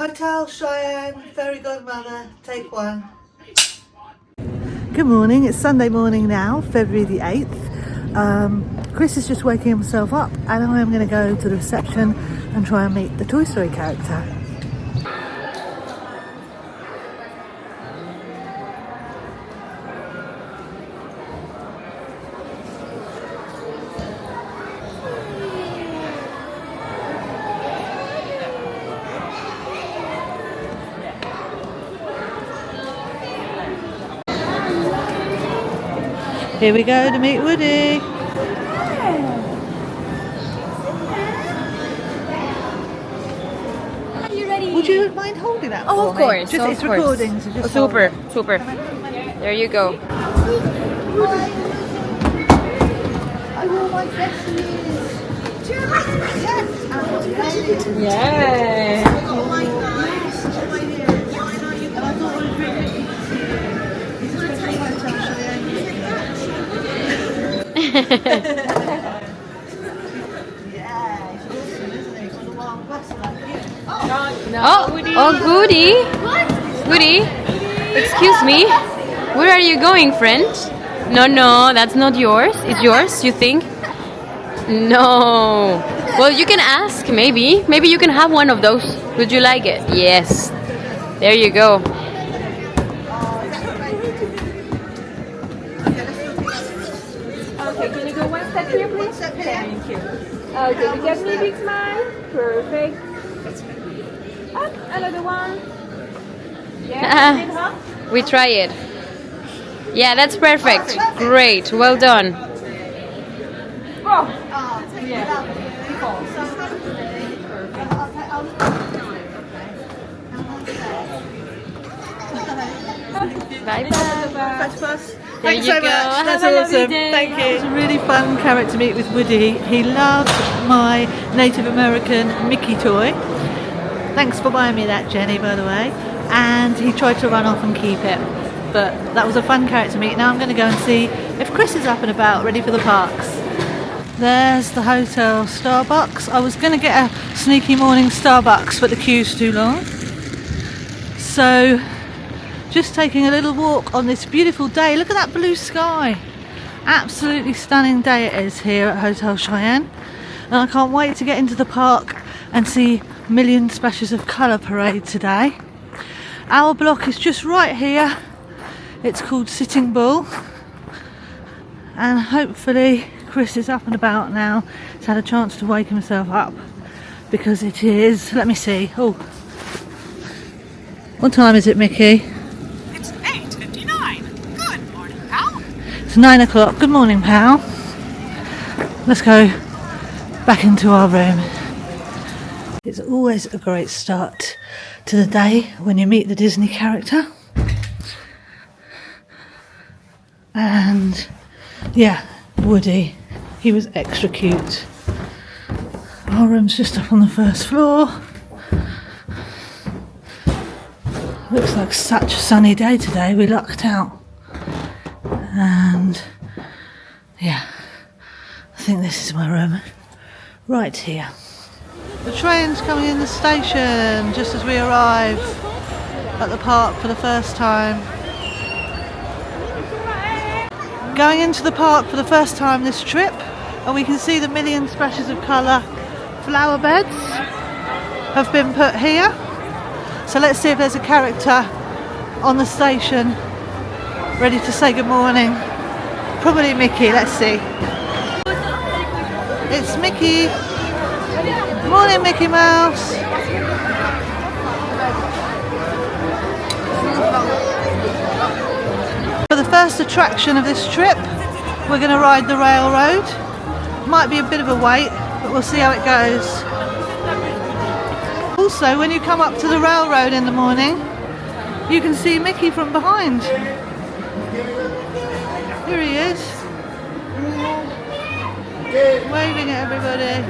Hotel Cheyenne, Fairy Godmother, take one. Good morning, it's Sunday morning now, February the 8th. Chris is just waking himself up and I am going to go to the reception and try and meet the Toy Story character. Here we go to meet Woody. Are you ready? Would you mind holding that? Oh, of for me? course. Just, of it's course. recording, so just super, hold it. super. There you go. I wore my best shoes. Yes. Yeah. Oh my gosh. And I thought it would be really yeah, it's awesome, isn't it? Got a wild west like you. Oh, Goody. Goody. Excuse me. Where are you going, friend? No, that's not yours. It's yours, you think? No. Well, you can ask, maybe. Maybe you can have one of those. Would you like it? Yes. There you go. Okay, can you go one step here, please? One step here. Thank you. Okay, you get me a big smile. Perfect. Up, another one. Yeah, we try it. Yeah, that's perfect. Great, well done. Bye bye. There Thanks you so go. much. That's Have a lovely awesome. day. Thank you. It's a really fun character meet with Woody. He loved my Native American Mickey toy. Thanks for buying me that, Jenny, by the way. And he tried to run off and keep it. But that was a fun character meet. Now I'm going to go and see if Chris is up and about, ready for the parks. There's the hotel Starbucks. I was going to get a sneaky morning Starbucks, but the queue's too long. So, just taking a little walk on this beautiful day. Look at that blue sky. Absolutely stunning day it is here at Hotel Cheyenne. And I can't wait to get into the park and see Million Splashes of Colour parade today. Our block is just right here. It's called Sitting Bull. And hopefully Chris is up and about now. He's had a chance to wake himself up because it is, let me see. Oh, what time is it, Mickey? It's 8:59. Good morning, pal. It's 9 o'clock. Good morning, pal. Let's go back into our room. It's always a great start to the day when you meet the Disney character. And yeah, Woody, he was extra cute. Our room's just up on the first floor. Looks like such a sunny day today, we lucked out. And yeah, I think this is my room, right here. The train's coming in the station just as we arrive at the park for the first time. Going into the park for the first time this trip, and we can see the Million Splashes of Colour flower beds have been put here. So let's see if there's a character on the station ready to say good morning. Probably Mickey, let's see. It's Mickey. Morning, Mickey Mouse. For the first attraction of this trip, we're going to ride the railroad. Might be a bit of a wait, but we'll see how it goes. Also, when you come up to the railroad in the morning, you can see Mickey from behind. Here he is. Waving at everybody.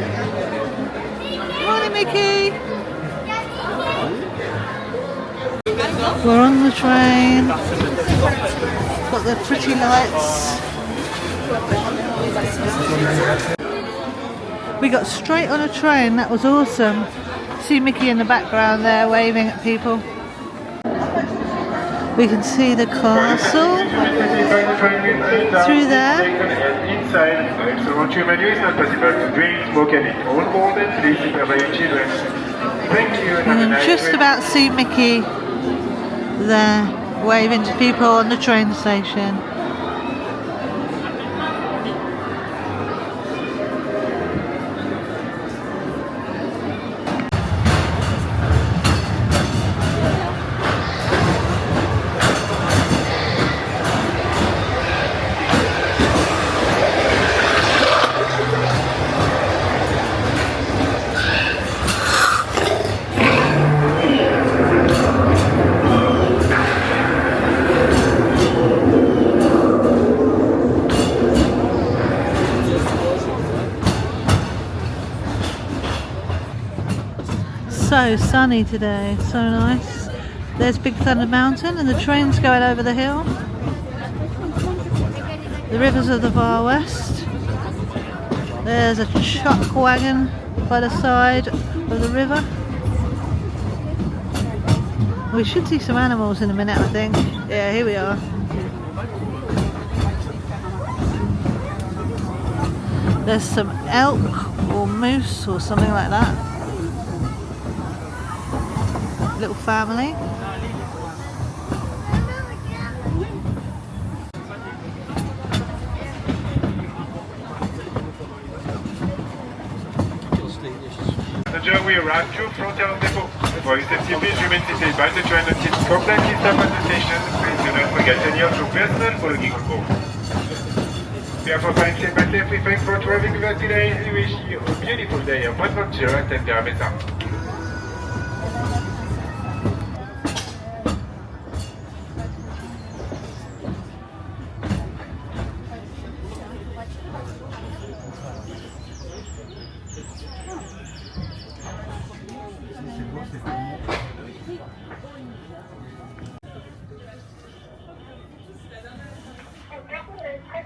Morning, Mickey. We're on the train. Got the pretty lights. We got straight on a train, that was awesome. See Mickey in the background there waving at people. We can see the castle through there. Inside, the restaurant menu is not possible to drink, smoke and eat. All board and please supervise your children. Thank you and have a You can nice just about see Mickey there waving to people on the train station. So sunny today, so nice. There's Big Thunder Mountain and the train's going over the hill. The rivers of the Far West. There's a chuck wagon by the side of the river. We should see some animals in a minute, I think. Yeah, here we are. There's some elk or moose or something like that. Little family. Passenger, we arrived to Frontier Depot. For reception, please remain seated by the train until completely stop at the station. Please do not forget any of your personal belongings on board. Therefore, flying safe and safely, thanks for traveling with us today. We wish you a beautiful day of adventure at Tempera Mesa.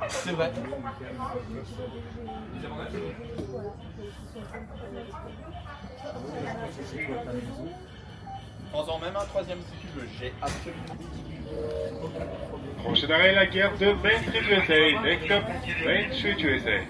C'est vrai. Prends-en même un troisième si tu veux, j'ai absolument. Prochain arrêt, la gare de Main Street USA. Next stop, Main Street USA.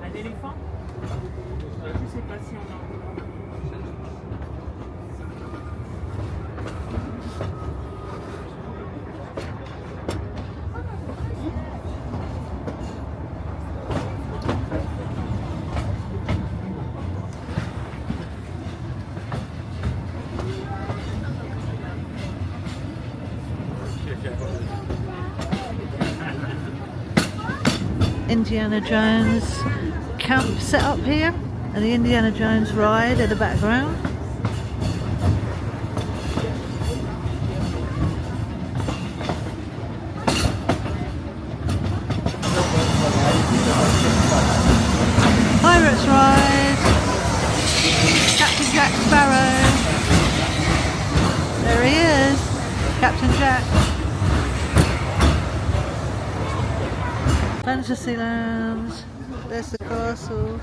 Un éléphant? Je sais pas si on a. Indiana Jones camp set up here and the Indiana Jones ride in the background. Pirates ride, Captain Jack Sparrow, there he is, Captain Jack. Fantasyland, there's the castle.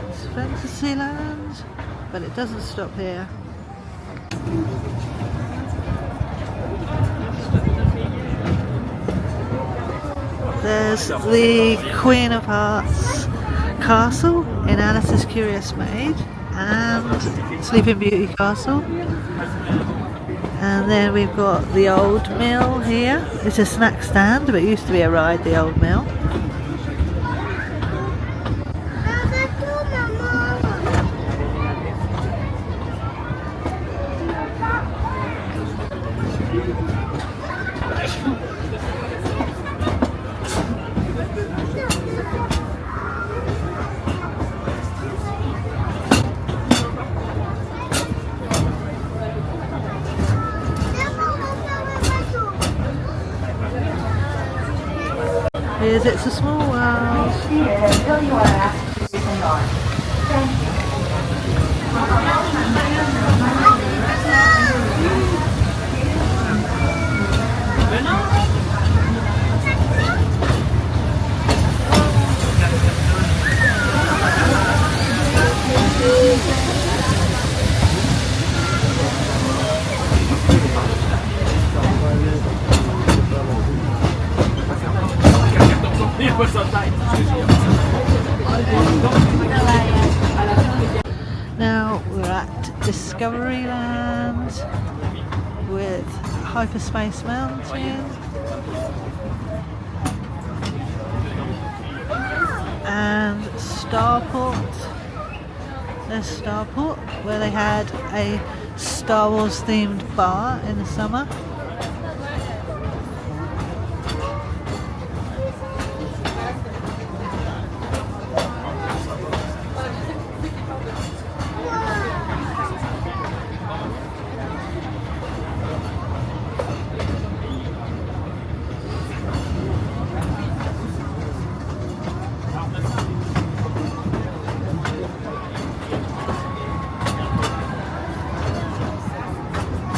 It's Fantasyland, but it doesn't stop here. There's the Queen of Hearts castle in Alice's Curious Maid and Sleeping Beauty Castle, and then we've got the Old Mill here. It's a snack stand, but it used to be a ride, the Old Mill. Here's It's a Small World. Now we're at Discoveryland with Hyperspace Mountain and Starport. There's Starport, where they had a Star Wars themed bar in the summer.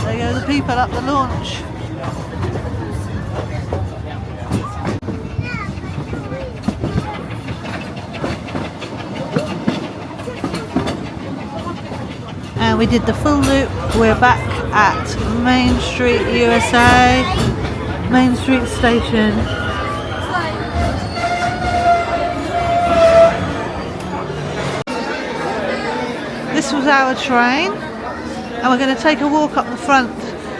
There go the people up the launch. And we did the full loop. We're back at Main Street, USA, Main Street Station. This was our train. And we're going to take a walk up the front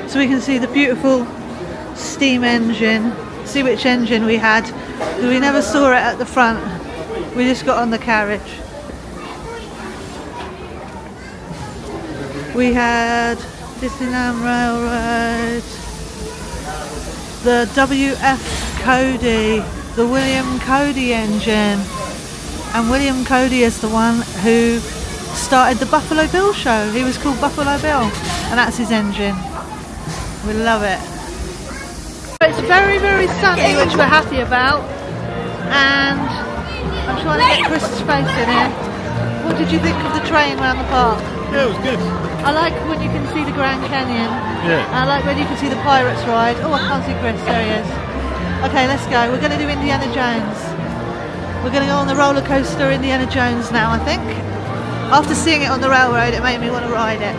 so we can see the beautiful steam engine, see which engine we had, because we never saw it at the front. We just got on the carriage. We had Disneyland Railroad, the W.F. Cody, the William Cody engine. And William Cody is the one who started the Buffalo Bill show. He was called Buffalo Bill, and that's his engine. We love it. It's very, very sunny, which we're happy about, and I'm trying to get Chris's face in here. What did you think of the train around the park? Yeah, it was good. I like when you can see the Grand Canyon. Yeah. I like when you can see the Pirates ride. Oh, I can't see Chris. There he is. Okay, let's go. We're going to do Indiana Jones. We're going to go on the roller coaster Indiana Jones now, I think. After seeing it on the railroad, it made me want to ride it.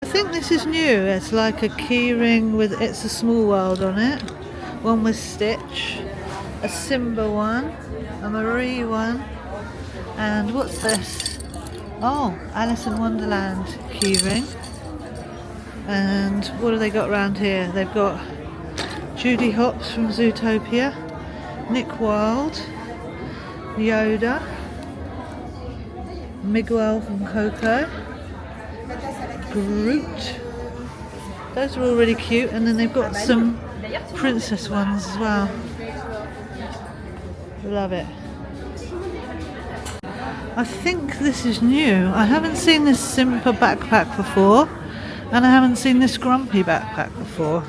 I think this is new. It's like a key ring with It's a Small World on it. One with Stitch, a Simba one, a Marie one, and what's this? Oh, Alice in Wonderland key ring. And what have they got around here? They've got Judy Hopps from Zootopia, Nick Wilde, Yoda, Miguel from Coco, Groot. Those are all really cute, and then they've got some princess ones as well. Love it. I think this is new. I haven't seen this Simba backpack before, and I haven't seen this Grumpy backpack before.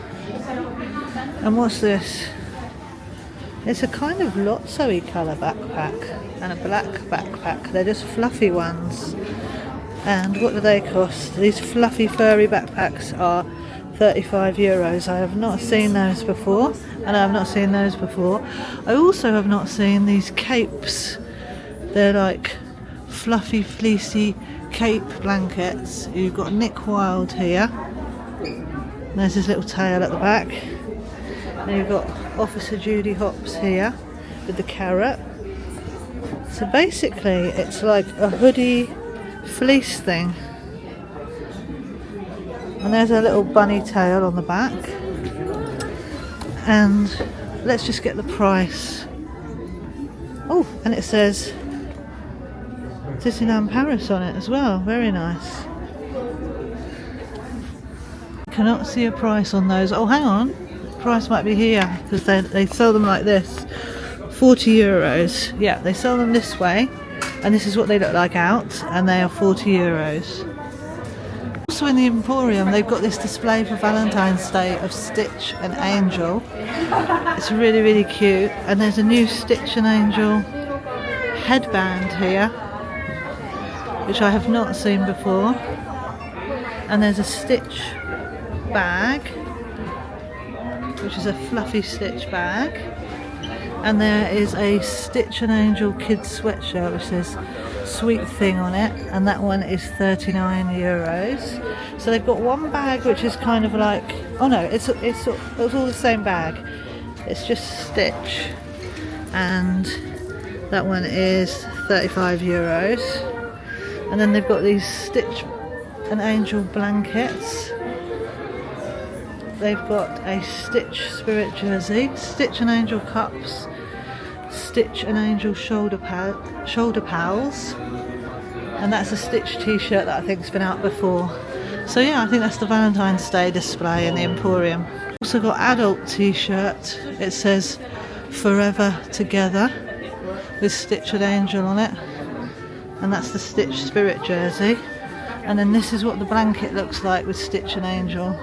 And what's this? It's a kind of Lotso-y colour backpack and a black backpack. They're just fluffy ones. And what do they cost? These fluffy furry backpacks are €35. I have not seen those before, and I have not seen those before. I also have not seen these capes. They're like fluffy, fleecy cape blankets. You've got Nick Wilde here. There's his little tail at the back. And you've got Officer Judy Hopps here with the carrot. So basically it's like a hoodie fleece thing. And there's a little bunny tail on the back. And let's just get the price. Oh, and it says Disneyland Paris on it as well. Very nice. Cannot see a price on those. Oh, hang on. Price might be here because they sell them like this. €40. Yeah, they sell them this way, and this is what they look like out, and they are €40. Also in the Emporium, they've got this display for Valentine's Day of Stitch and Angel. It's really, really cute. And there's a new Stitch and Angel headband here, which I have not seen before. And there's a Stitch bag, which is a fluffy Stitch bag. And there is a Stitch and Angel kids sweatshirt which says Sweet Thing on it, and that one is €39. So they've got one bag which is kind of like, oh no, it's all the same bag. It's just Stitch, and that one is €35. And then they've got these Stitch and Angel blankets. They've got a Stitch Spirit jersey, Stitch and Angel cups, Stitch and Angel shoulder pals, and that's a Stitch t-shirt that I think's been out before. So yeah, I think that's the Valentine's Day display in the Emporium. Also got adult t-shirt. It says Forever Together with Stitch and Angel on it, and that's the Stitch Spirit jersey. And then this is what the blanket looks like with Stitch and Angel.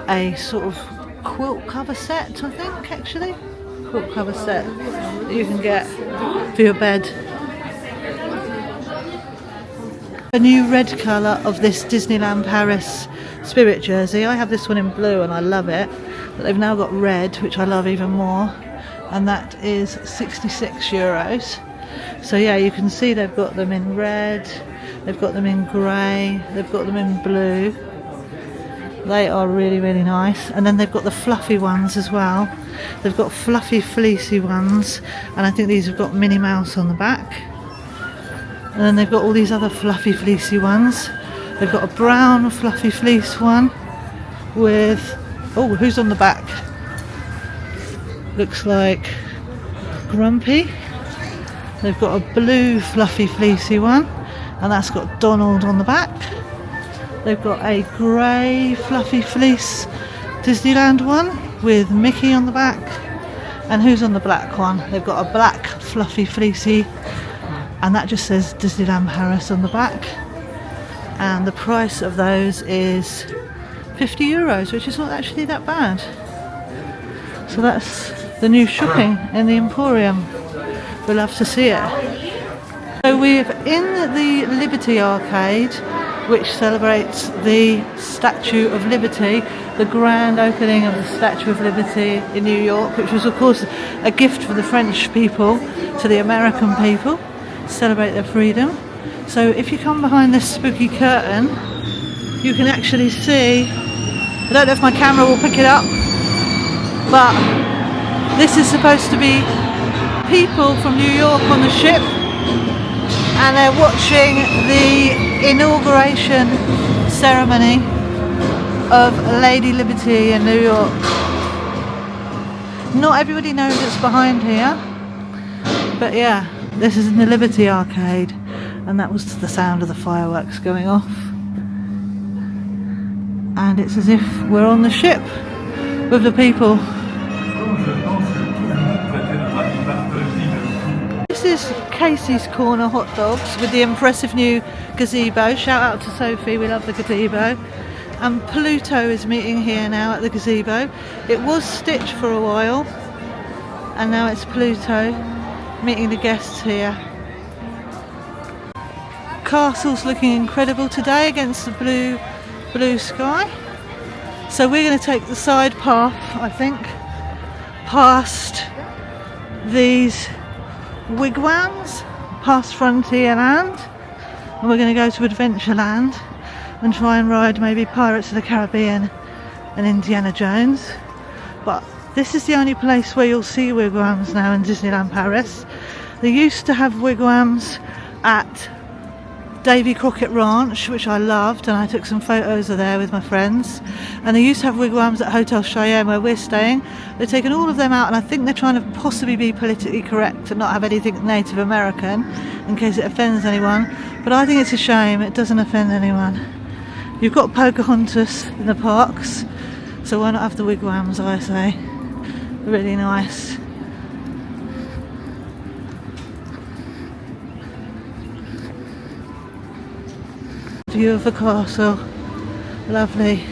A sort of quilt cover set, I think, actually. Quilt cover set that you can get for your bed. A new red colour of this Disneyland Paris Spirit jersey. I have this one in blue and I love it, but they've now got red, which I love even more, and that is €66. So yeah, you can see they've got them in red, they've got them in grey, they've got them in blue. They are really, really nice. And then they've got the fluffy ones as well. They've got fluffy, fleecy ones, and I think these have got Minnie Mouse on the back. And then they've got all these other fluffy, fleecy ones. They've got a brown fluffy fleece one with, oh, who's on the back? Looks like Grumpy. They've got a blue fluffy, fleecy one, and that's got Donald on the back. They've got a grey fluffy fleece Disneyland one with Mickey on the back. And who's on the black one? They've got a black fluffy fleecy, and that just says Disneyland Paris on the back. And the price of those is €50, which is not actually that bad. So that's the new shopping in the Emporium. We'll love to see it. So we're in the Liberty Arcade, which celebrates the Statue of Liberty, the grand opening of the Statue of Liberty in New York, which was of course a gift for the French people to the American people to celebrate their freedom. So if you come behind this spooky curtain, you can actually see, I don't know if my camera will pick it up, but this is supposed to be people from New York on the ship, and they're watching the inauguration ceremony of Lady Liberty in New York. Not everybody knows it's behind here, but yeah, this is in the Liberty Arcade, and that was the sound of the fireworks going off. And it's as if we're on the ship with the people. This is Casey's Corner Hot Dogs with the impressive new gazebo. Shout out to Sophie, we love the gazebo. And Pluto is meeting here now at the gazebo. It was Stitch for a while, and now it's Pluto meeting the guests here. Castle's looking incredible today against the blue sky. So we're going to take the side path, I think, past these wigwams, past Frontierland, and we're going to go to Adventureland and try and ride maybe Pirates of the Caribbean and Indiana Jones. But this is the only place where you'll see wigwams now in Disneyland Paris. They used to have wigwams at Davy Crockett Ranch, which I loved, and I took some photos of there with my friends. And they used to have wigwams at Hotel Cheyenne, where we're staying. They've taken all of them out, and I think they're trying to possibly be politically correct and not have anything Native American in case it offends anyone. But I think it's a shame, it doesn't offend anyone. You've got Pocahontas in the parks, so why not have the wigwams, I say. Really nice. View of the castle Lovely.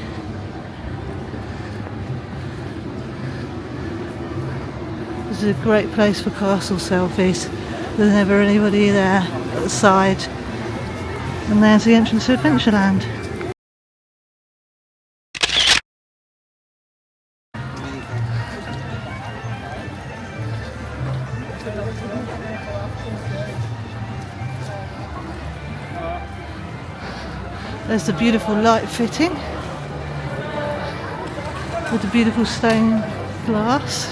This is a great place for castle selfies. There's never anybody there at the side. And there's the entrance to Adventureland. There's the beautiful light fitting with the beautiful stained glass.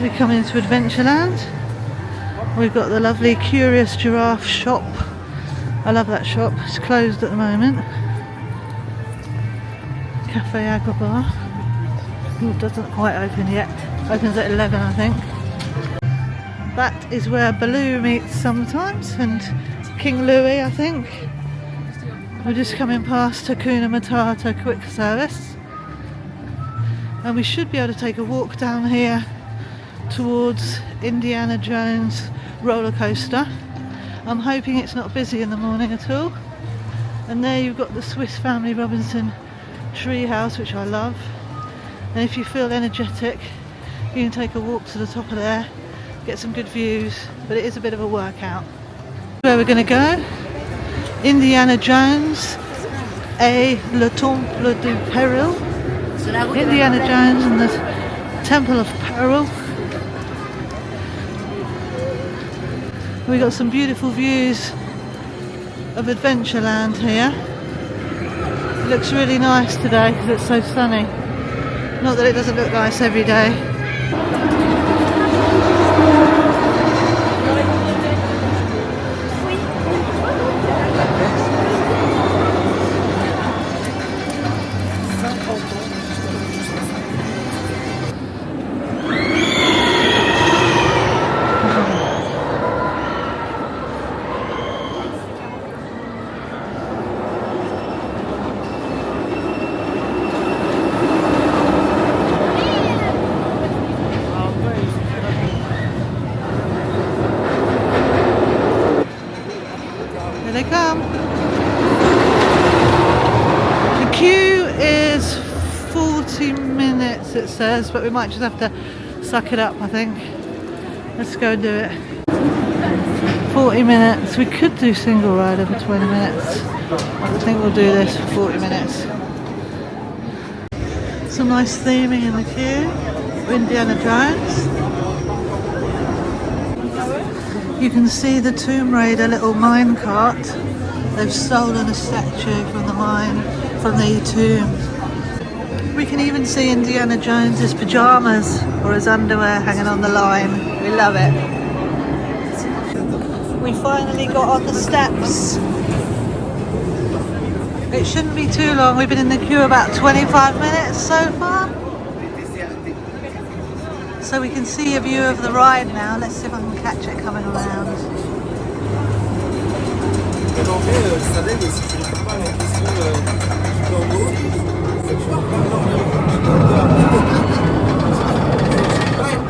We come into Adventureland. We've got the lovely Curious Giraffe shop. I love that shop. It's closed at the moment. Cafe Agrabah. Ooh, doesn't quite open yet. Opens at 11, I think. That is where Baloo meets sometimes, and King Louis, I think. We're just coming past Hakuna Matata quick service. And we should be able to take a walk down here towards Indiana Jones roller coaster. I'm hoping it's not busy in the morning at all. And there you've got the Swiss Family Robinson treehouse, which I love. And if you feel energetic, you can take a walk to the top of there, get some good views, but it is a bit of a workout. Where we're going to go, Indiana Jones et le Temple du Peril. Indiana Jones and the Temple of Peril. We got some beautiful views of Adventureland here. It looks really nice today because it's so sunny. Not that it doesn't look nice every day. Here they come. The queue is 40 minutes it says, but we might just have to suck it up, I think. Let's go and do it. 40 minutes. We could do single rider for 20 minutes. I think we'll do this for 40 minutes. Some nice theming in the queue. Indiana Jones. You can see the Tomb Raider little mine cart. They've stolen a statue from the mine, from the tomb. We can even see Indiana Jones's pyjamas or his underwear hanging on the line. We love it. We finally got on the steps. It shouldn't be too long. We've been in the queue about 25 minutes so far. So we can see a view of the ride now. Let's see if I can catch it coming around.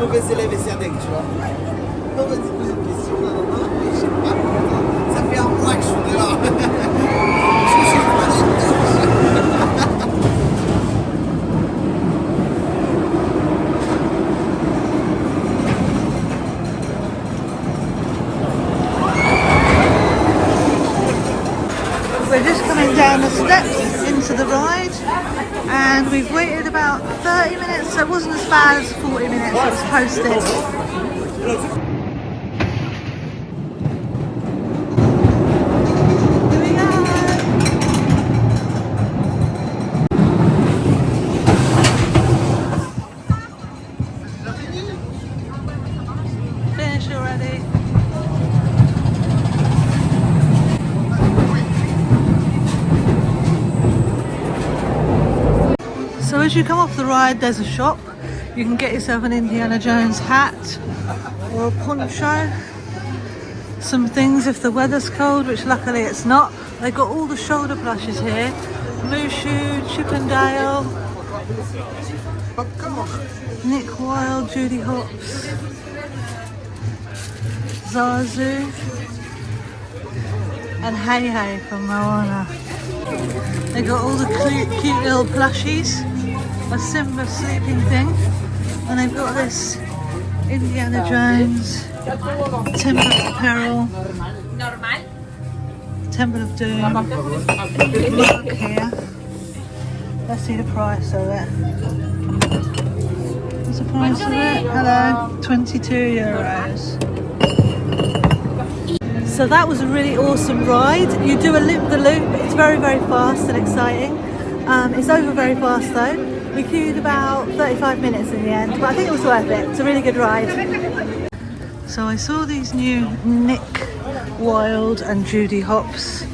Mauvais élève et c'est un deck, tu vois. Non, mais tu poses une question, là, et je sais pas, ça fait un mois que je suis dehors. Je suis pas We're just coming down the steps into the ride, and we've waited about 30 minutes, so it wasn't as bad as 40 minutes it was posted. Here we go. Finished already. So as you come off the ride, there's a shop. You can get yourself an Indiana Jones hat or a poncho. Some things if the weather's cold, which luckily it's not. They've got all the shoulder plushes here. Mushu, Chippendale, Nick Wilde, Judy Hopps, Zazu. and Hey Hey from Moana. They got all the cute little plushies, a Simba sleeping thing, and they've got this Indiana Jones, Temple of Peril, Temple of Doom, look here. Let's see the price of it. What's the price of it? Hello, 22 euros. So that was a really awesome ride. You do a loop-the-loop. It's very, very fast and exciting. It's over very fast though. We queued about 35 minutes in the end, but I think it was worth it. It's a really good ride. So I saw these new Nick Wilde and Judy Hopps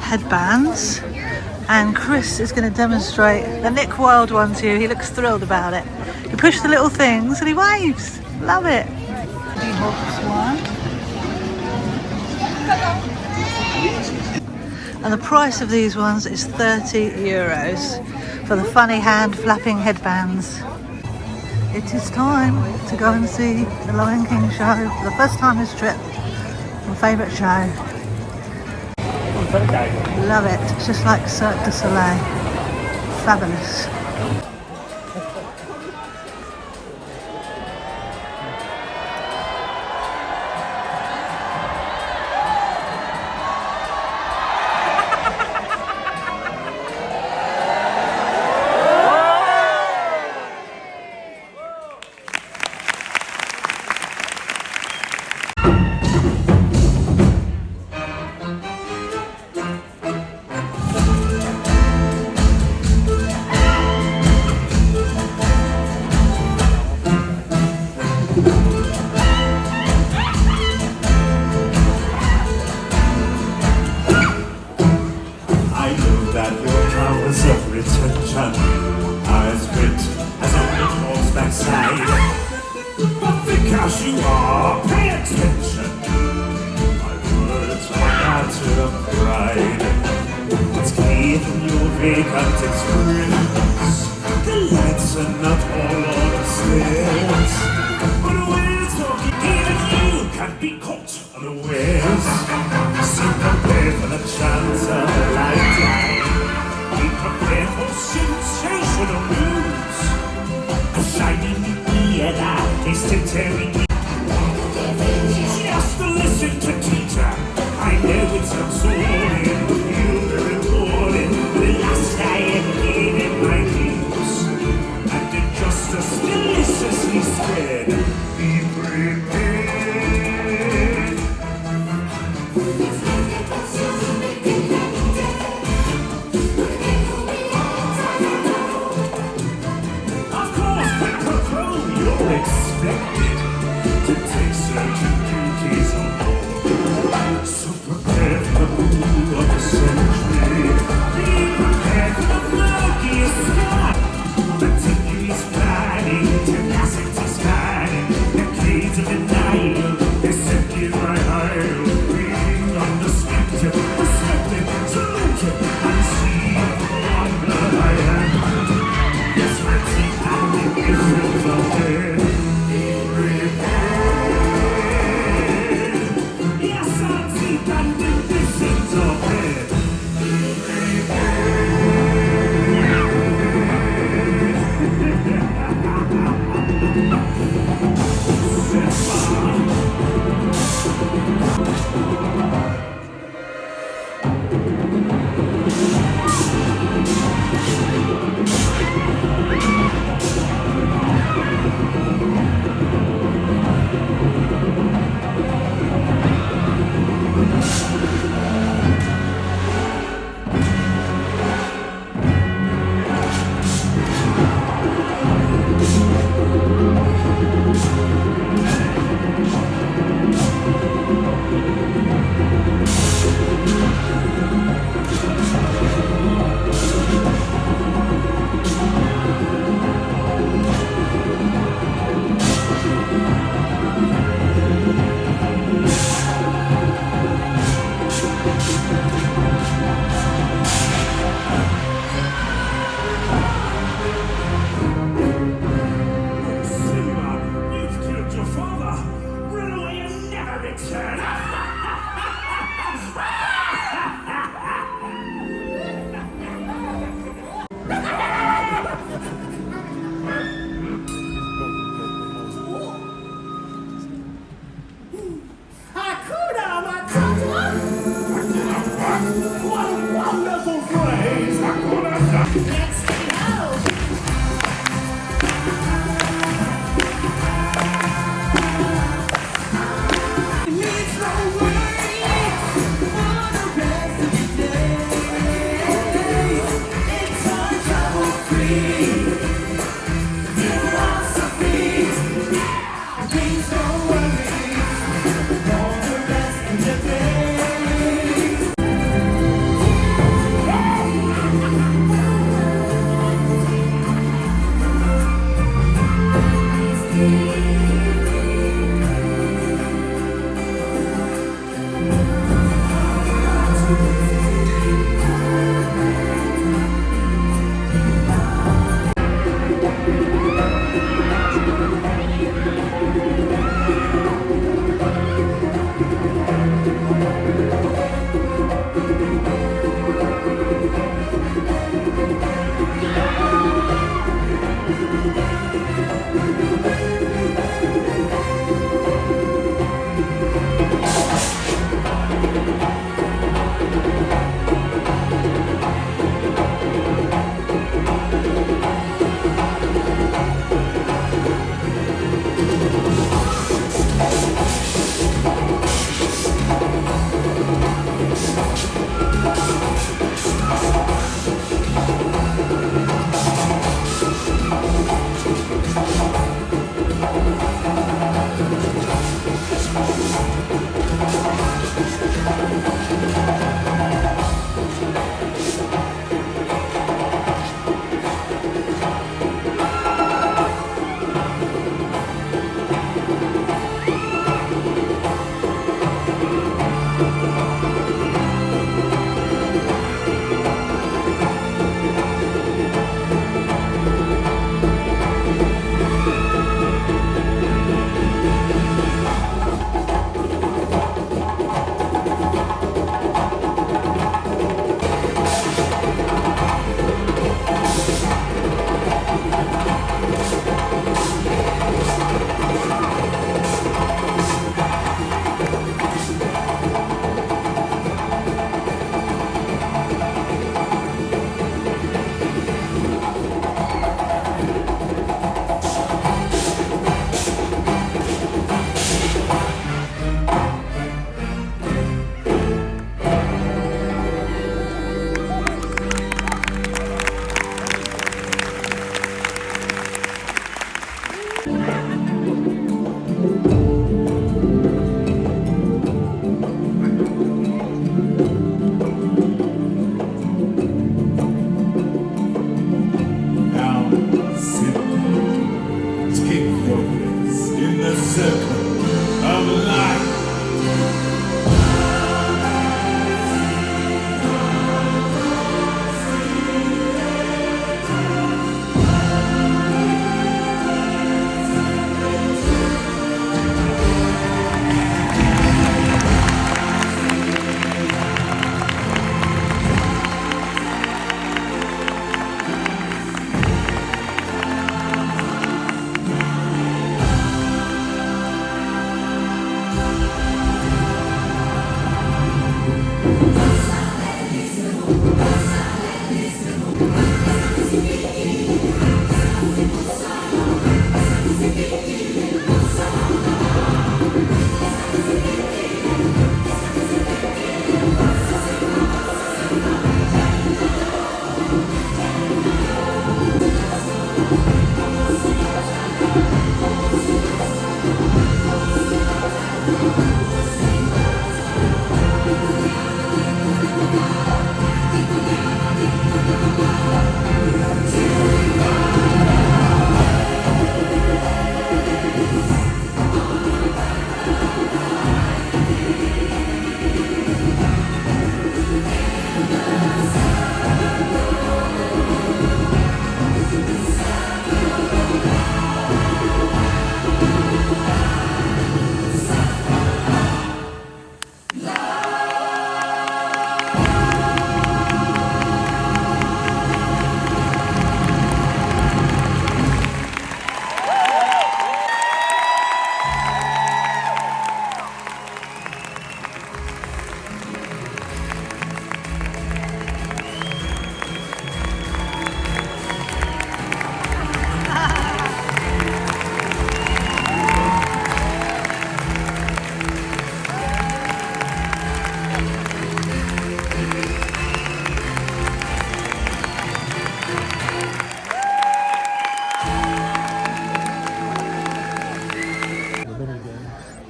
headbands, and Chris is going to demonstrate the Nick Wilde one to you. He looks thrilled about it. You push the little things and he waves. Love it. Judy Hopps one. And the price of these ones is 30 euros for the funny hand flapping headbands. It is time to go and see the Lion King show for the first time this trip. My favourite show. Love it. It's just like Cirque du Soleil. Fabulous.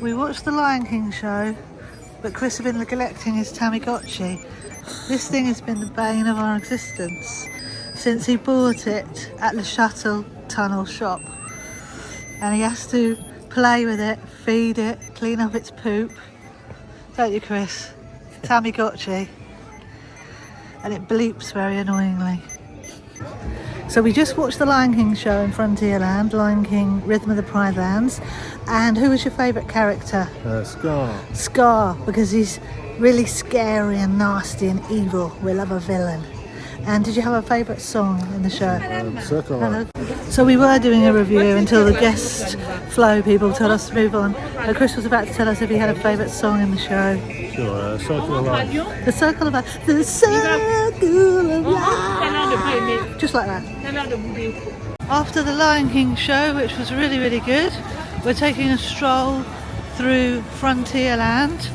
We watched the Lion King show, but Chris has been neglecting his Tamagotchi. This thing has been the bane of our existence since he bought it at the Shuttle Tunnel shop. And he has to play with it, feed it, clean up its poop. Don't you, Chris? Tamagotchi. And it bleeps very annoyingly. So we just watched the Lion King show in Frontierland, Lion King, Rhythm of the Pride Lands. And who was your favourite character? Scar. Scar, because he's really scary and nasty and evil. We love a villain. And did you have a favourite song in the show? Circle. Hello. So we were doing a review until the guest flow people told us to move on. Chris was about to tell us if he had a favourite song in the show. Sure, Circle of Life. The Circle of Life. The Circle of Life. Just like that. After the Lion King show, which was really, really good, we're taking a stroll through Frontierland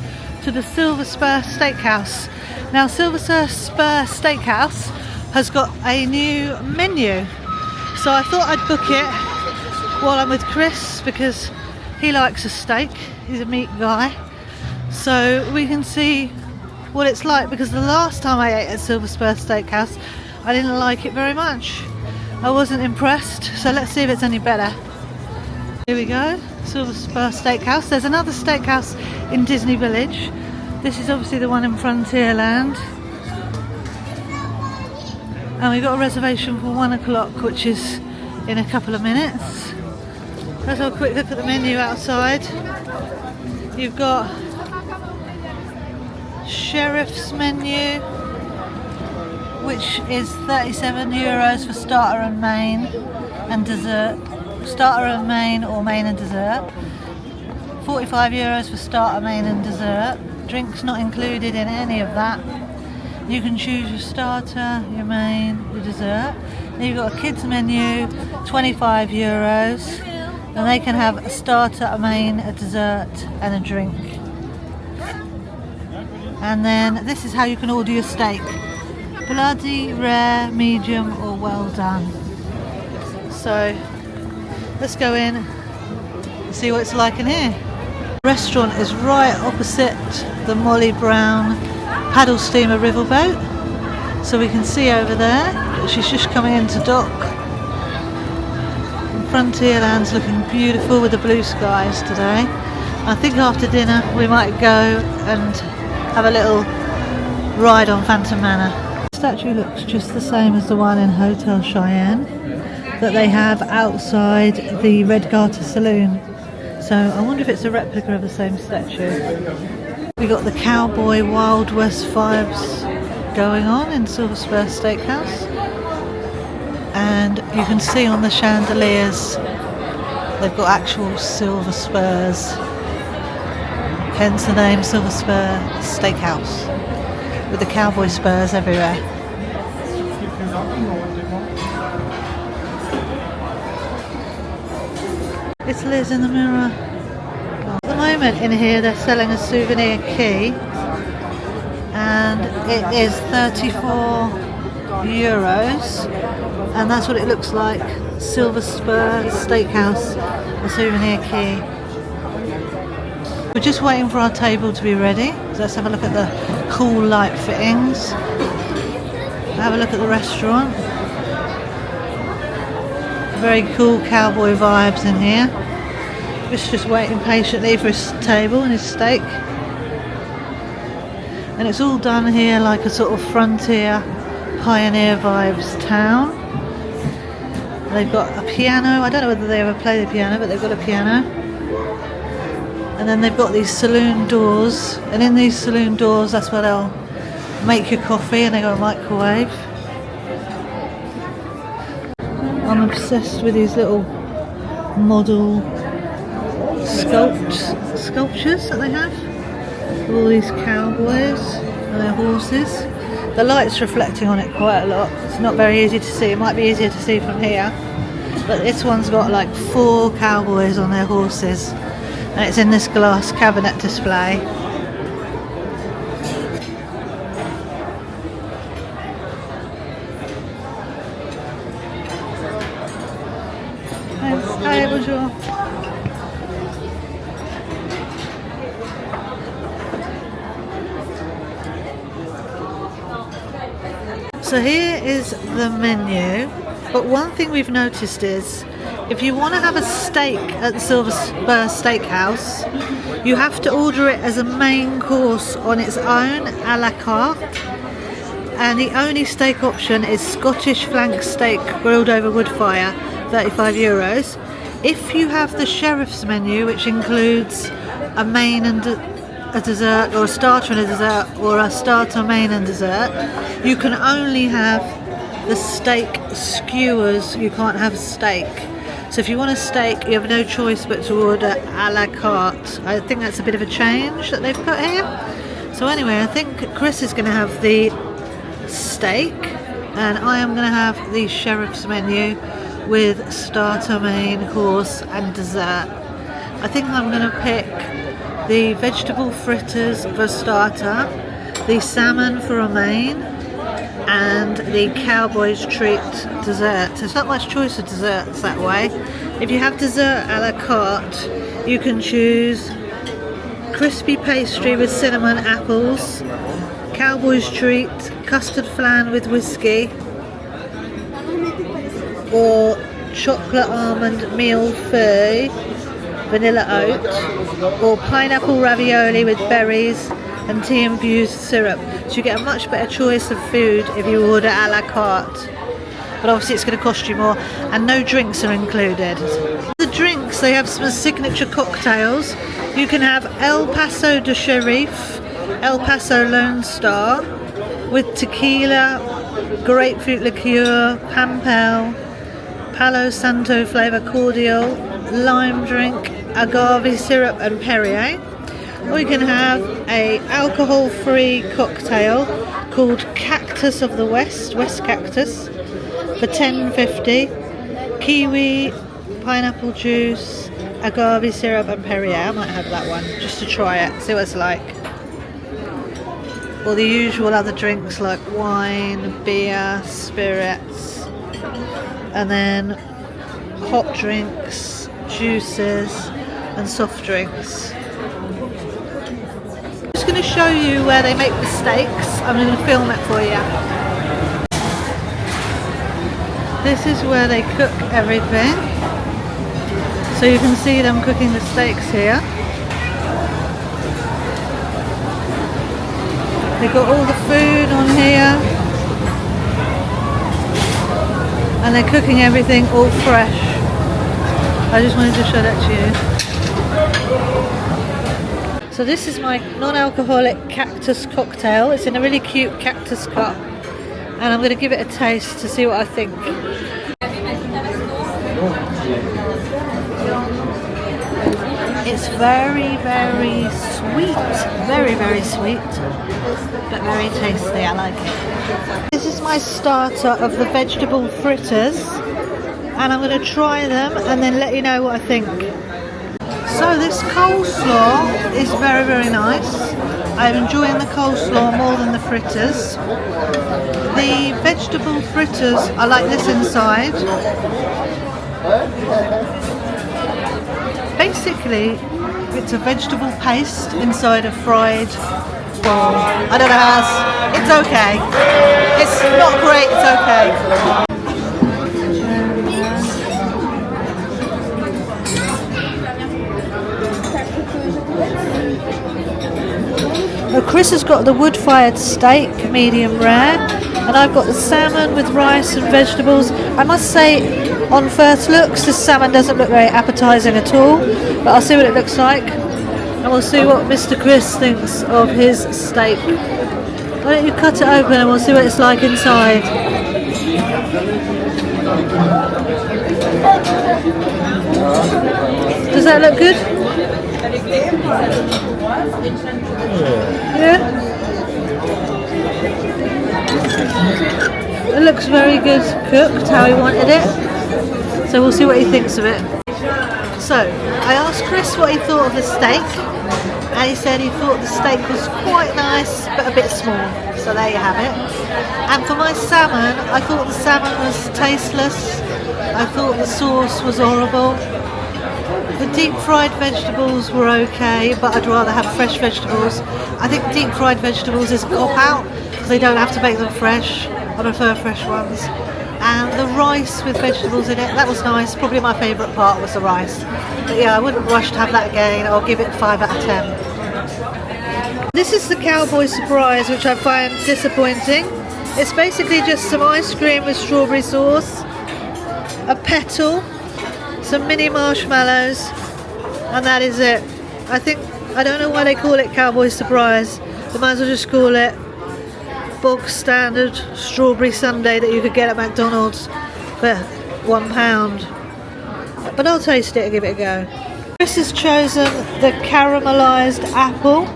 to the Silver Spur Steakhouse. Now, Silver Spur Steakhouse has got a new menu, so I thought I'd book it while I'm with Chris because he likes a steak. He's a meat guy. so we can see what it's like, because the last time I ate at Silver Spur Steakhouse I didn't like it very much. I wasn't impressed, so let's see if it's any better. Here we go, Silver Spur Steakhouse. There's another steakhouse in Disney Village. This is obviously the one in Frontierland. And we've got a reservation for 1 o'clock, which is in a couple of minutes. Let's have a quick look at the menu outside. You've got Sheriff's menu, which is €37 for starter and main and dessert. Starter and main, or main and dessert. €45 for starter, main and dessert. Drinks not included in any of that. You can choose your starter, your main, your dessert. Then you've got a kids menu, €25, and they can have a starter, a main, a dessert and a drink. And then this is how you can order your steak: bloody, rare, medium or well done. So let's go in and see what it's like in here. The restaurant is right opposite the Molly Brown paddle steamer riverboat, so we can see over there that she's just coming into dock. And Frontierland's looking beautiful with the blue skies today. I think after dinner we might go and have a little ride on Phantom Manor. The statue looks just the same as the one in Hotel Cheyenne that they have outside the Red Garter Saloon. So I wonder if it's a replica of the same statue. We got the cowboy Wild West vibes going on in Silver Spur Steakhouse. And you can see on the chandeliers they've got actual silver spurs. Hence the name Silver Spur Steakhouse, with the cowboy spurs everywhere. It's Liz in the mirror. At the moment in here they're selling a souvenir key, and it is €34, and that's what it looks like. Silver Spur Steakhouse, a souvenir key. We're just waiting for our table to be ready. So let's have a look at the cool light fittings. Have a look at the restaurant. Very cool cowboy vibes in here. Just waiting patiently for his table and his steak. And it's all done here like a sort of frontier, pioneer vibes town. They've got a piano. I don't know whether they ever play the piano, but they've got a piano. And then they've got these saloon doors, and in these saloon doors that's where they'll make your coffee, and they've got a microwave. I'm obsessed with these little model sculptures that they have. All these cowboys and their horses. The light's reflecting on it quite a lot. It's not very easy to see. It might be easier to see from here. But this one's got like 4 cowboys on their horses. And it's in this glass cabinet display. Hi, bonjour. So here is the menu, but one thing we've noticed is if you want to have a steak at the Silver Spur Steakhouse, you have to order it as a main course on its own, a la carte. And the only steak option is Scottish flank steak grilled over wood fire, €35. If you have the Sheriff's menu, which includes a main and a dessert, or a starter and a dessert, or a starter, main and dessert, you can only have the steak skewers. You can't have steak. So if you want a steak, you have no choice but to order a la carte. I think that's a bit of a change that they've put here. So anyway, I think Chris is going to have the steak, and I am going to have the Sheriff's menu with starter, main, course and dessert. I think I'm going to pick the vegetable fritters for a starter, the salmon for a main, and the cowboy's treat dessert. There's not much choice of desserts that way. If you have dessert a la carte, you can choose crispy pastry with cinnamon apples, cowboy's treat, custard flan with whiskey, or chocolate almond meal feuille, vanilla oat, or pineapple ravioli with berries and tea infused syrup. So you get a much better choice of food if you order a la carte. But obviously it's going to cost you more, and no drinks are included. The drinks, they have some signature cocktails. You can have El Paso de Sharif, El Paso Lone Star, with tequila, grapefruit liqueur, Pampel, Palo Santo flavour cordial, lime drink, agave syrup and Perrier. Or you can have a alcohol-free cocktail called Cactus of the West, West Cactus, for $10.50. Kiwi, pineapple juice, agave syrup and Perrier. I might have that one just to try it, see what it's like. Or the usual other drinks like wine, beer, spirits, and then hot drinks, juices and soft drinks. I'm just going to show you where they make the steaks. I'm going to film it for you. This is where they cook everything. So you can see them cooking the steaks here. They've got all the food on here. And they're cooking everything all fresh. I just wanted to show that to you. So this is my non-alcoholic cactus cocktail. It's in a really cute cactus cup. And I'm going to give it a taste to see what I think. It's very, very sweet. Very, very sweet. But very tasty. I like it. This is my starter of the vegetable fritters. And I'm going to try them and then let you know what I think. So this coleslaw is very, very nice. I'm enjoying the coleslaw more than the fritters. The vegetable fritters, I like this inside. Basically, it's a vegetable paste inside a fried ball. I don't know how else. It's okay. It's not great, it's okay. Chris has got the wood-fired steak, medium rare, and I've got the salmon with rice and vegetables. I must say, on first looks, the salmon doesn't look very appetising at all, but I'll see what it looks like, and we'll see what Mr. Chris thinks of his steak. Why don't you cut it open and we'll see what it's like inside. Does that look good? Yeah? It looks very good cooked, how he wanted it. So we'll see what he thinks of it. So, I asked Chris what he thought of the steak. And he said he thought the steak was quite nice, but a bit small. So there you have it. And for my salmon, I thought the salmon was tasteless. I thought the sauce was horrible. The deep fried vegetables were okay, but I'd rather have fresh vegetables. I think deep fried vegetables is a cop-out, because they don't have to make them fresh. I prefer fresh ones. And the rice with vegetables in it, that was nice. Probably my favourite part was the rice. But yeah, I wouldn't rush to have that again. I'll give it 5 out of 10. This is the Cowboy Surprise, which I find disappointing. It's basically just some ice cream with strawberry sauce, a petal, some mini marshmallows, and that is it. I don't know why they call it Cowboy Surprise. They might as well just call it bog standard strawberry sundae that you could get at McDonald's for £1. But I'll taste it and give it a go. Chris has chosen the caramelised apple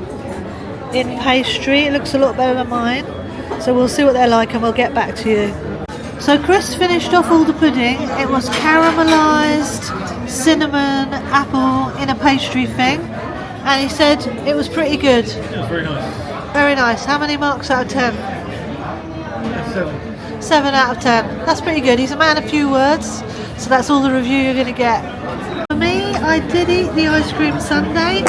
in pastry. It looks a lot better than mine. So we'll see what they're like and we'll get back to you. So Chris finished off all the pudding. It was caramelised cinnamon apple in a pastry thing, and he said it was pretty good. Yeah, it's very nice. Very nice. How many marks out of 10? 7. 7 out of 10. That's pretty good. He's a man of few words, so that's all the review you're going to get. For me, I did eat the ice cream sundae,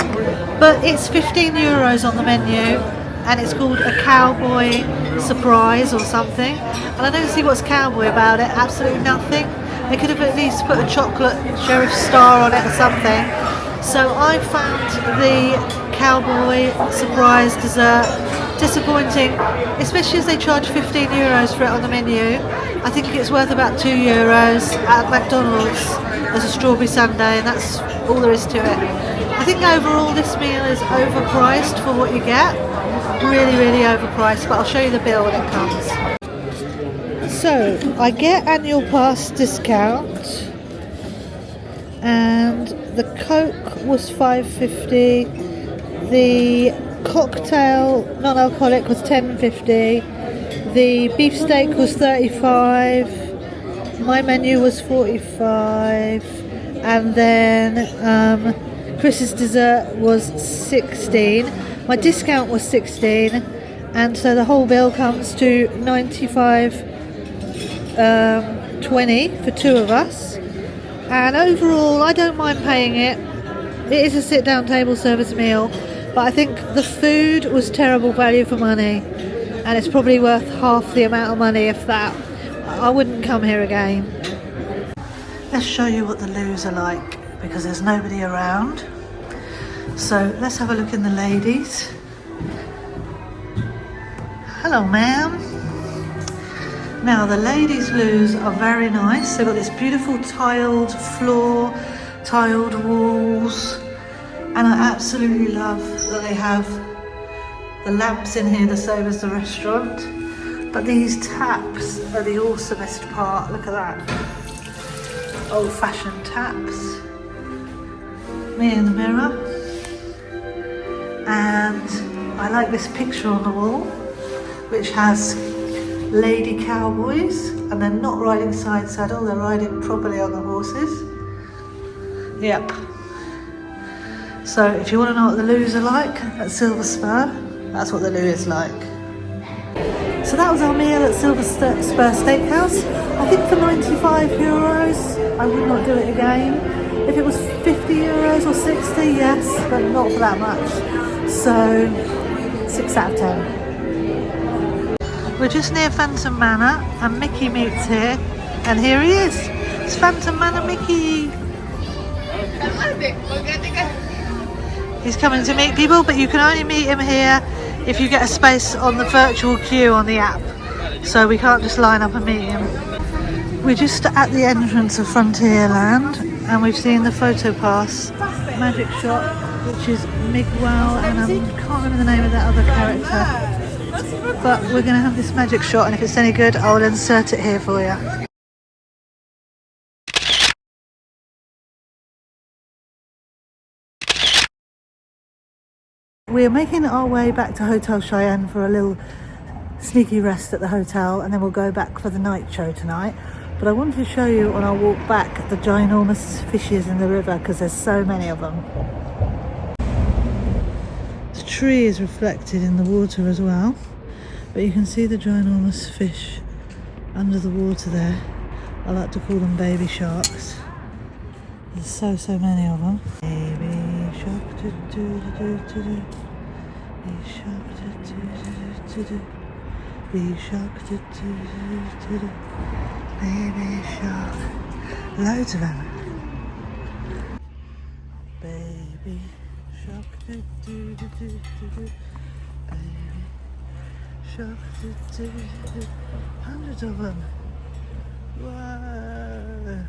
but it's 15 euros on the menu, and it's called a cowboy surprise or something. And I don't see what's cowboy about it. Absolutely nothing. They could have at least put a chocolate sheriff star on it or something. So I found the cowboy surprise dessert disappointing, especially as they charge 15 euros for it on the menu. I think it's worth about 2 euros. At McDonald's there's a strawberry sundae, and that's all there is to it. I think overall this meal is overpriced for what you get. Really, really overpriced, but I'll show you the bill when it comes. So I get annual pass discount, and the Coke was £5.50, the cocktail non-alcoholic was £10.50, the beefsteak was £35, my menu was £45, and then Chris's dessert was £16. My discount was £16, and so the whole bill comes to $95.20 for two of us. And overall, I don't mind paying it. It is a sit-down table service meal, but I think the food was terrible value for money, and it's probably worth half the amount of money, if that. I wouldn't come here again. Let's show you what the loos are like, because there's nobody around. So let's have a look in the ladies. Hello, ma'am. Now the ladies' loos are very nice. They've got this beautiful tiled floor, tiled walls, and I absolutely love that they have the lamps in here the same as the restaurant. But these taps are the awesomest part. Look at that. Old-fashioned taps. Me in the mirror. And I like this picture on the wall, which has lady cowboys, and they're not riding side saddle, they're riding properly on the horses. Yep. So if you want to know what the loos are like at Silver Spur, that's what the loo is like. So that was our meal at Silver Spur Steakhouse. I think for 95 euros, I would not do it again. If it was 50 euros or 60, yes, but not for that much. So 6 out of 10. We're just near Phantom Manor, and Mickey Moot's here, and here he is. It's Phantom Manor Mickey. He's coming to meet people, but you can only meet him here if you get a space on the virtual queue on the app. So we can't just line up and meet him. We're just at the entrance of Frontierland, and we've seen the photo pass magic shot, which is Miguel, and I can't remember the name of that other character. But we're going to have this magic shot, and if it's any good, I'll insert it here for you. We're making our way back to Hotel Cheyenne for a little sneaky rest at the hotel, and then we'll go back for the night show tonight. But I wanted to show you on our walk back the ginormous fishes in the river, because there's so many of them. The tree is reflected in the water as well, but you can see the ginormous fish under the water there. I like to call them baby sharks. There's so many of them. Baby shark, do do do do do. Baby shark, do do do do. Baby shark, do do do do. Baby shark. Loads of them. Baby shark, do do do do do. Baby shark, do do do. Hundreds of them. Whoa.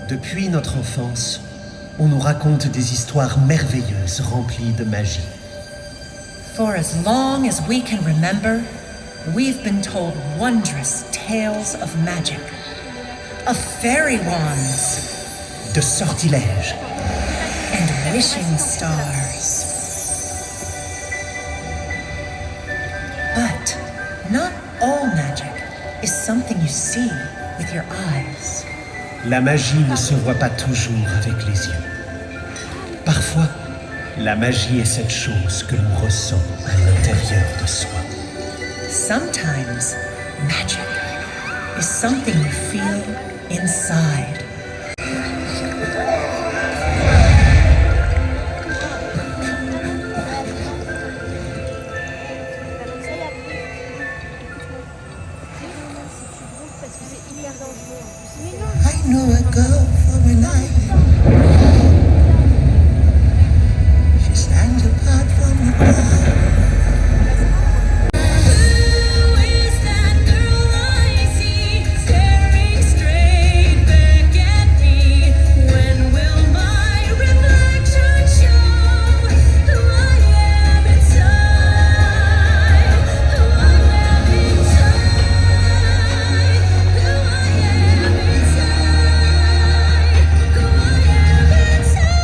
Depuis notre enfance, on nous raconte des histoires merveilleuses remplies de magie. For as long as we can remember, we've been told wondrous tales of magic, of fairy wands, De sortilèges, and wishing stars. But not all magic is something you see with your eyes. la magie ne se voit pas toujours avec les yeux. Parfois, la magie est cette chose que l'on ressent à l'intérieur de soi. Sometimes magic is something you feel inside. I know a girl from a night. She stands apart from the crowd. Who is that girl I see staring straight back at me? When will my reflection show who I am inside? Who I am inside? Who I am inside? Who I am inside?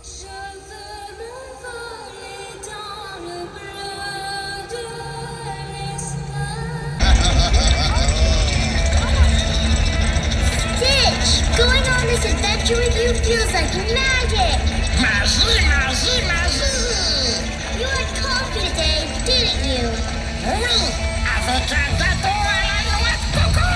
Je veux m'envoler dans le bleu de l'espace. Stitch, going on this adventure with you feels like magic. Magie, magie, magie. You had coffee today, didn't you? Oui, avec un gâteau à la noix de coco.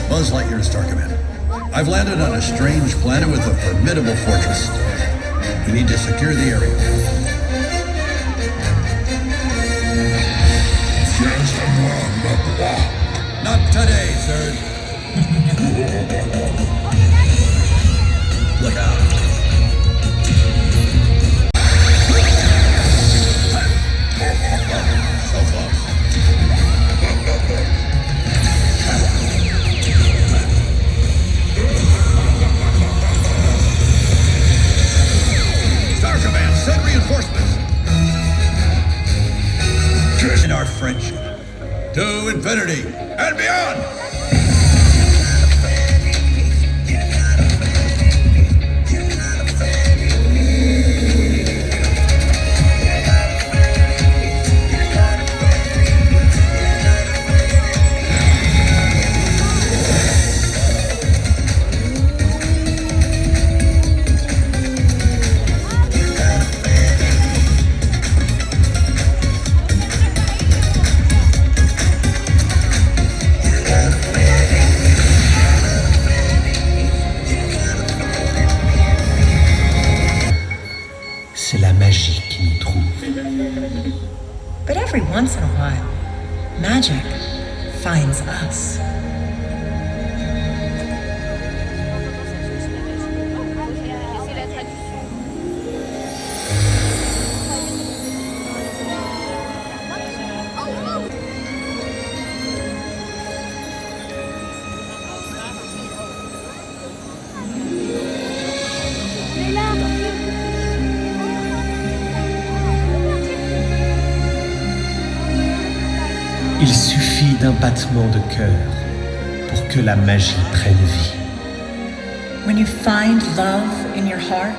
Buzz Lightyear, Star Command. I've landed on a strange planet with a formidable fortress. We need to secure the area. Not today, sir. Look out. So close. Star Command, send reinforcements. In our friendship. To infinity and beyond. C'est la magie qui nous trouve. But every once in a while, magic finds us. Il suffit d'un battement de cœur pour que la magie prenne vie. When you find love in your heart,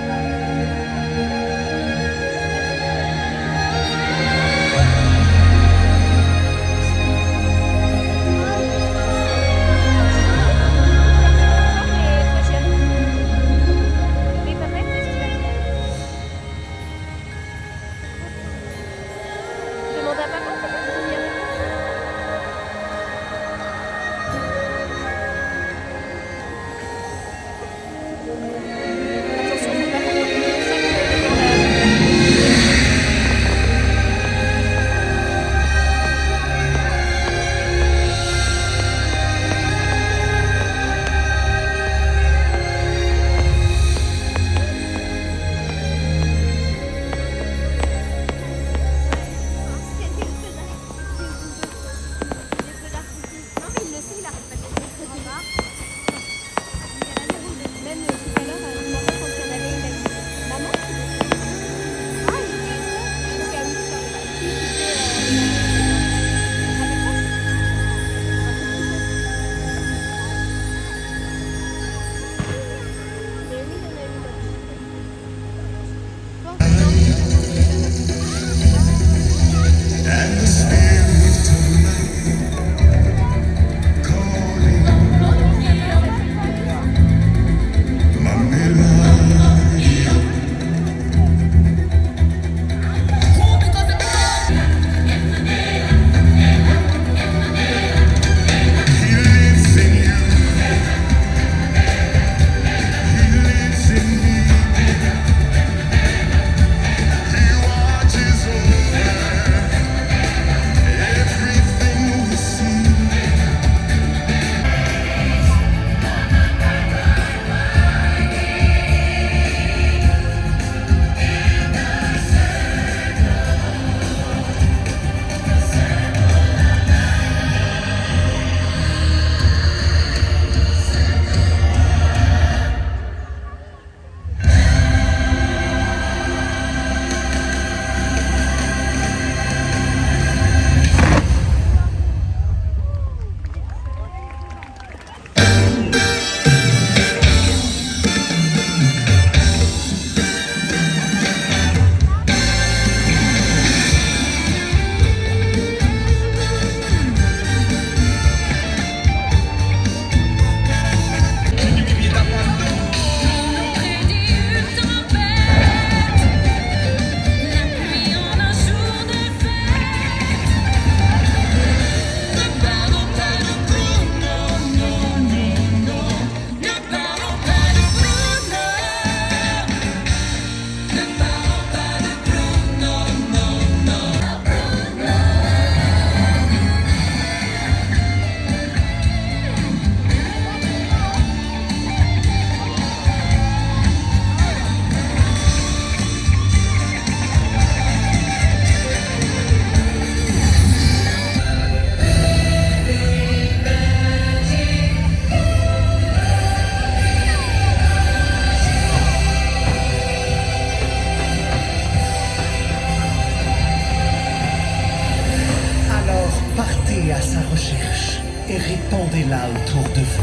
et répandez-la autour de vous.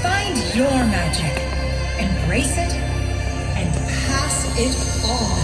Find your magic, embrace it, and pass it on.